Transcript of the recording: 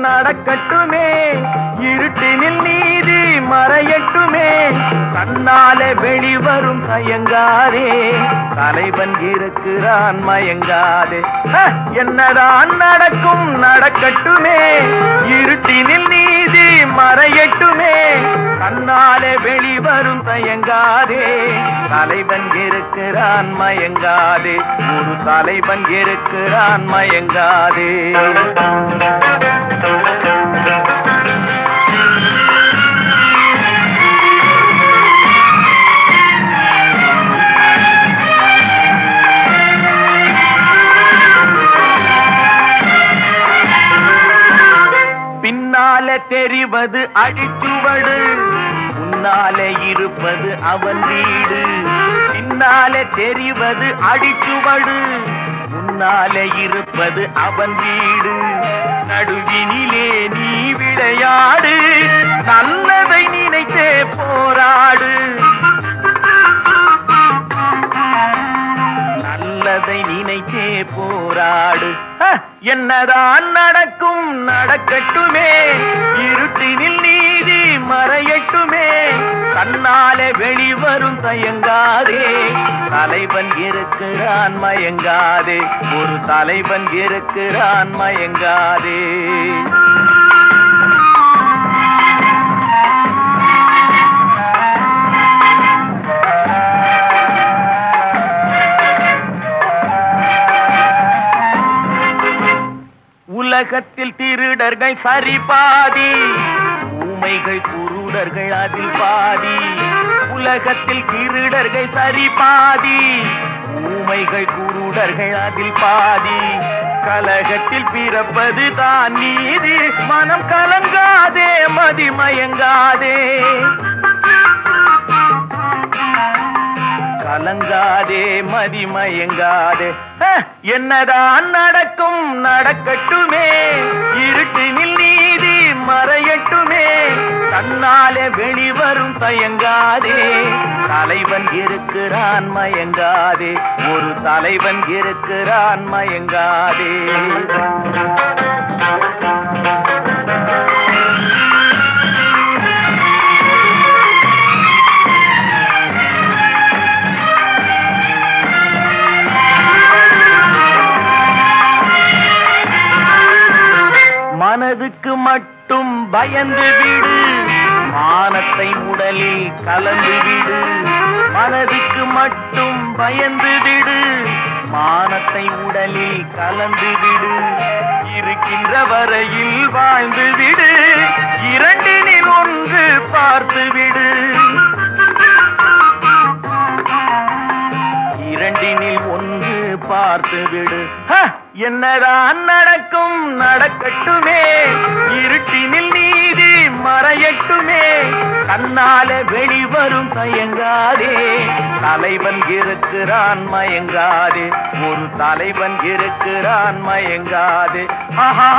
நடக்கட்டுமே, இருட்டினில் நீதி மறையட்டுமே, கண்ணாலே வெளிவரும் தயங்காதே, தலைவன் இருக்கிறான் மயங்காதே. என்னதான் நடக்கும் நடக்கட்டுமே, இருட்டினில் நீதி மறையட்டுமே, கண்ணாலே வெளிவரும் தயங்காதே, தலைவன் இருக்கிறான் மயங்காதே, ஒரு தலைவன் இருக்கிறான் மயங்காதே. பின்னாலே தெரிவது அடிச்சுவடு, முன்னாலே இருப்பது அவன் வீடு. பின்னாலே தெரிவது அடிச்சுவடு, முன்னாலே இருப்பது அவன் வீடு. நடுவினிலே நீ விளையாடு, நல்லதை நினைத்தே போராடு, நல்லதை நினைத்தே போராடு. என்னதான் நடக்கும் நடக்கட்டுமே, இருட்டினில் நீதி மறையட்டுமே, கண்ணாலே வெளிவரும் தயங்காதே, தலைவன் இருக்கிறான் மயங்காதே, ஒரு தலைவன் இருக்கிறான் மயங்காதே. உலகத்தில் திருடர்கள் சரி பாதி, ஊமைகள் குருடர்கள் அதில் பாதி. உலகத்தில் திருடர்கள் சரி பாதி, ஊமைகள் குருடர்கள் அதில் பாதி. கலகத்தில் பிறப்பது தான் நீதி, மனம் கலங்காதே மதிமயங்காதே, கலங்காதே மதிமயங்காதே. என்னதான் நடக்கும் நடக்கட்டுமே, இருட்டினில் நீதி மறையட்டுமே, கண்ணாலே வெளிவரும் தயங்காதே, தலைவன் இருக்கிறான் மயங்காதே, ஒரு தலைவன் இருக்கிறான் மயங்காதே. மனதுக்கு மட்டும் பயந்து விடு, மானத்தை உடலில் கலந்து விடு. மனதுக்கு மட்டும் பயந்து விடு, மானத்தை உடலில் கலந்து விடு. இருக்கின்ற வரையில் வாழ்ந்து விடு, இரண்டினில் ஒன்று பார்த்து விடு, இரண்டினில் ஒன்று பார்த்து விடு. என்னதான் நடக்கும் நடக்கட்டுமே, இருட்டினில் நீதி மறையட்டுமே, கண்ணாலே வெளிவரும் தயங்காதே, தலைவன் இருக்கிறான் மயங்காதே, ஒரு தலைவன் இருக்கிறான் மயங்காதே. ஆஹா